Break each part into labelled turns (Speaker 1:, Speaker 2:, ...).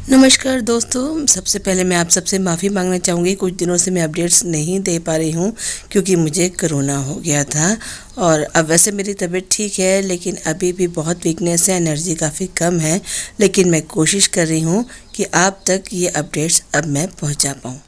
Speaker 1: नमस्कार दोस्तों, सबसे पहले मैं आप सबसे माफ़ी मांगना चाहूँगी। कुछ दिनों से मैं अपडेट्स नहीं दे पा रही हूँ क्योंकि मुझे कोरोना हो गया था और अब वैसे मेरी तबीयत ठीक है, लेकिन अभी भी बहुत वीकनेस है, एनर्जी काफ़ी कम है। लेकिन मैं कोशिश कर रही हूँ कि आप तक ये अपडेट्स अब मैं पहुँचा पाऊँ।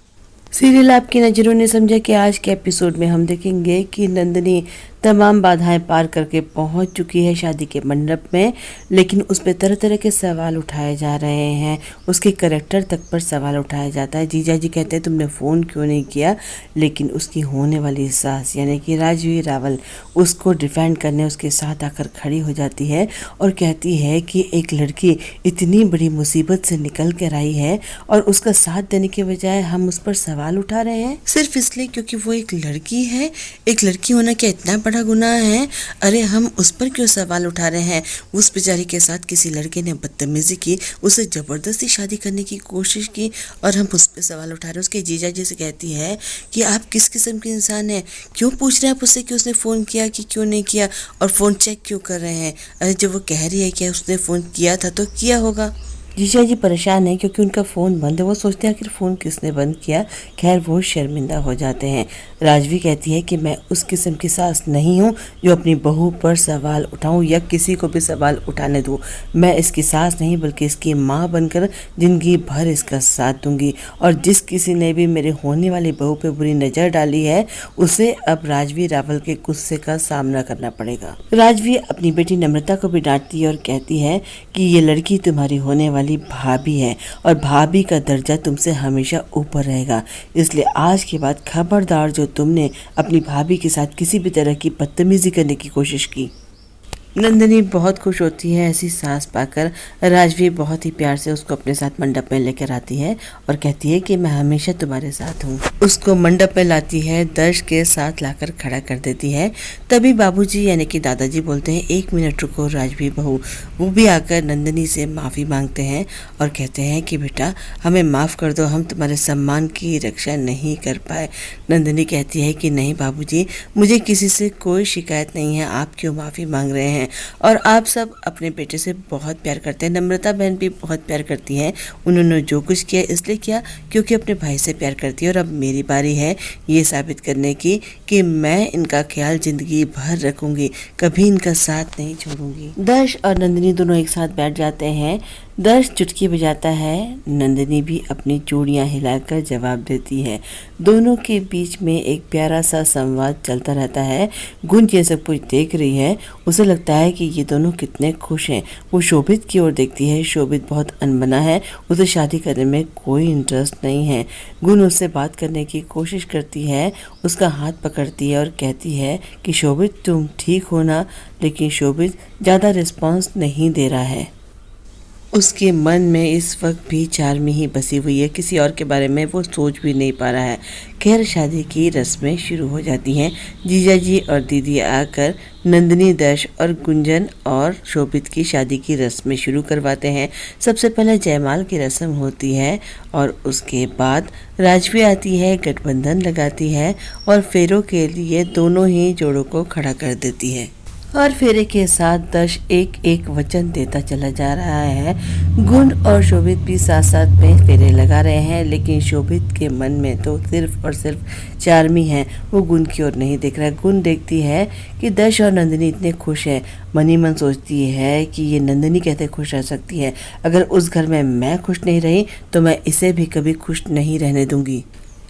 Speaker 1: सीरियल आपकी नज़रों ने समझा कि आज के एपिसोड में हम देखेंगे कि नंदिनी तमाम बाधाएं पार करके पहुंच चुकी है शादी के मंडप में, लेकिन उस पर तरह तरह के सवाल उठाए जा रहे हैं। उसके करैक्टर तक पर सवाल उठाया जाता है। जीजा जी कहते हैं तुमने फ़ोन क्यों नहीं किया, लेकिन उसकी होने वाली सास यानी कि राजवी रावल उसको डिफेंड करने उसके साथ आकर खड़ी हो जाती है और कहती है कि एक लड़की इतनी बड़ी मुसीबत से निकल कर आई है और उसका साथ देने के बजाय हम उस पर सवाल उठा रहे हैं सिर्फ इसलिए क्योंकि वो एक लड़की है। एक लड़की होना क्या इतना बड़ा गुनाह है? अरे हम उस पर क्यों सवाल उठा रहे हैं? उस बेचारी के साथ किसी लड़के ने बदतमीजी की, उसे जबरदस्ती शादी करने की कोशिश की और हम उस पर सवाल उठा रहे हैं। उसके जीजा जी से कहती है कि आप किस किस्म के इंसान हैं, क्यों पूछ रहे हैं आप उससे कि उसने फ़ोन किया कि क्यों नहीं किया, और फ़ोन चेक क्यों कर रहे हैं? अरे जब वो कह रही है कि उसने फ़ोन किया था तो किया होगा। जीजा जी परेशान है क्योंकि उनका फ़ोन बंद है। वो सोचते हैं आखिर फ़ोन किसने बंद किया। खैर वो शर्मिंदा हो जाते हैं। राजवी कहती है कि मैं उस किस्म की सास नहीं हूँ जो अपनी बहू पर सवाल उठाऊँ या किसी को भी सवाल उठाने दूँ। मैं इसकी सास नहीं बल्कि इसकी माँ बनकर ज़िंदगी भर इसका साथ दूंगी, और जिस किसी ने भी मेरे होने वाली बहू पर बुरी नज़र डाली है उसे अब राजवी रावल के गुस्से का सामना करना पड़ेगा। राजवी अपनी बेटी नम्रता को भी डांटती है और कहती है कि ये लड़की तुम्हारी होने वाली भाभी है और भाभी का दर्जा तुमसे हमेशा ऊपर रहेगा, इसलिए आज के बाद खबरदार जो तुमने अपनी भाभी के साथ किसी भी तरह की बदतमीजी करने की कोशिश की। नंदिनी बहुत खुश होती है ऐसी सास पाकर। राजवी बहुत ही प्यार से उसको अपने साथ मंडप में लेकर आती है और कहती है कि मैं हमेशा तुम्हारे साथ हूँ। उसको मंडप में लाती है, दर्श के साथ लाकर खड़ा कर देती है। तभी बाबूजी यानी कि दादाजी बोलते हैं 1 मिनट रुको राजवी बहू। वो भी आकर नंदिनी से माफ़ी मांगते हैं और कहते हैं कि बेटा हमें माफ़ कर दो, हम तुम्हारे सम्मान की रक्षा नहीं कर पाए। नंदिनी कहती है कि नहीं बाबूजी, मुझे किसी से कोई शिकायत नहीं है, आप क्यों माफ़ी मांग रहे हैं और आप सब अपने बेटे से बहुत प्यार करते हैं। नम्रता बहन भी बहुत प्यार करती हैं। उन्होंने जो कुछ किया इसलिए किया क्योंकि अपने भाई से प्यार करती है, और अब मेरी बारी है ये साबित करने की कि मैं इनका ख्याल जिंदगी भर रखूंगी, कभी इनका साथ नहीं छोड़ूंगी। दर्श और नंदिनी दोनों एक साथ बैठ जाते हैं। दर्श चुटकी बजाता है, नंदिनी भी अपनी चूड़ियां हिलाकर जवाब देती है। दोनों के बीच में एक प्यारा सा संवाद चलता रहता है। गुंज ये सब कुछ देख रही है, उसे लगता है कि ये दोनों कितने खुश हैं। वो शोभित की ओर देखती है। शोभित बहुत अनबना है, उसे शादी करने में कोई इंटरेस्ट नहीं है। गुण उससे बात करने की कोशिश करती है, उसका हाथ पकड़ती है और कहती है कि शोभित तुम ठीक हो ना, लेकिन शोभित ज़्यादा रिस्पॉन्स नहीं दे रहा है। उसके मन में इस वक्त भी चार्मी ही बसी हुई है, किसी और के बारे में वो सोच भी नहीं पा रहा है। खैर शादी की रस्में शुरू हो जाती हैं। जीजा जी और दीदी आकर नंदिनी, दर्श और गुंजन और शोभित की शादी की रस्में शुरू करवाते हैं। सबसे पहले जयमाल की रस्म होती है और उसके बाद राजवी आती है, गठबंधन लगाती है और फेरों के लिए दोनों ही जोड़ों को खड़ा कर देती है। और फेरे के साथ दर्श एक एक वचन देता चला जा रहा है। गुण और शोभित भी साथ साथ में फेरे लगा रहे हैं, लेकिन शोभित के मन में तो सिर्फ और सिर्फ चार्मी है, वो गुण की ओर नहीं देख रहा है। गुण देखती है कि दर्श और नंदिनी इतने खुश हैं, मन ही मन सोचती है कि ये नंदिनी कैसे खुश रह सकती है। अगर उस घर में मैं खुश नहीं रही तो मैं इसे भी कभी खुश नहीं रहने दूंगी।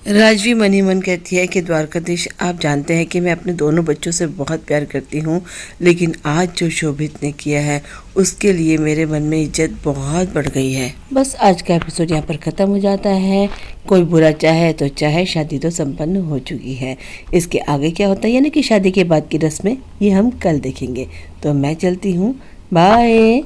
Speaker 1: राजवी मन ही मन कहती है कि द्वारकाधीश आप जानते हैं कि मैं अपने दोनों बच्चों से बहुत प्यार करती हूँ, लेकिन आज जो शोभित ने किया है उसके लिए मेरे मन में इज्जत बहुत बढ़ गई है। बस आज का एपिसोड यहाँ पर ख़त्म हो जाता है। कोई बुरा चाहे तो चाहे, शादी तो संपन्न हो चुकी है। इसके आगे क्या होता है यानी कि शादी के बाद की रस्में, ये हम कल देखेंगे। तो मैं चलती हूँ, बाय।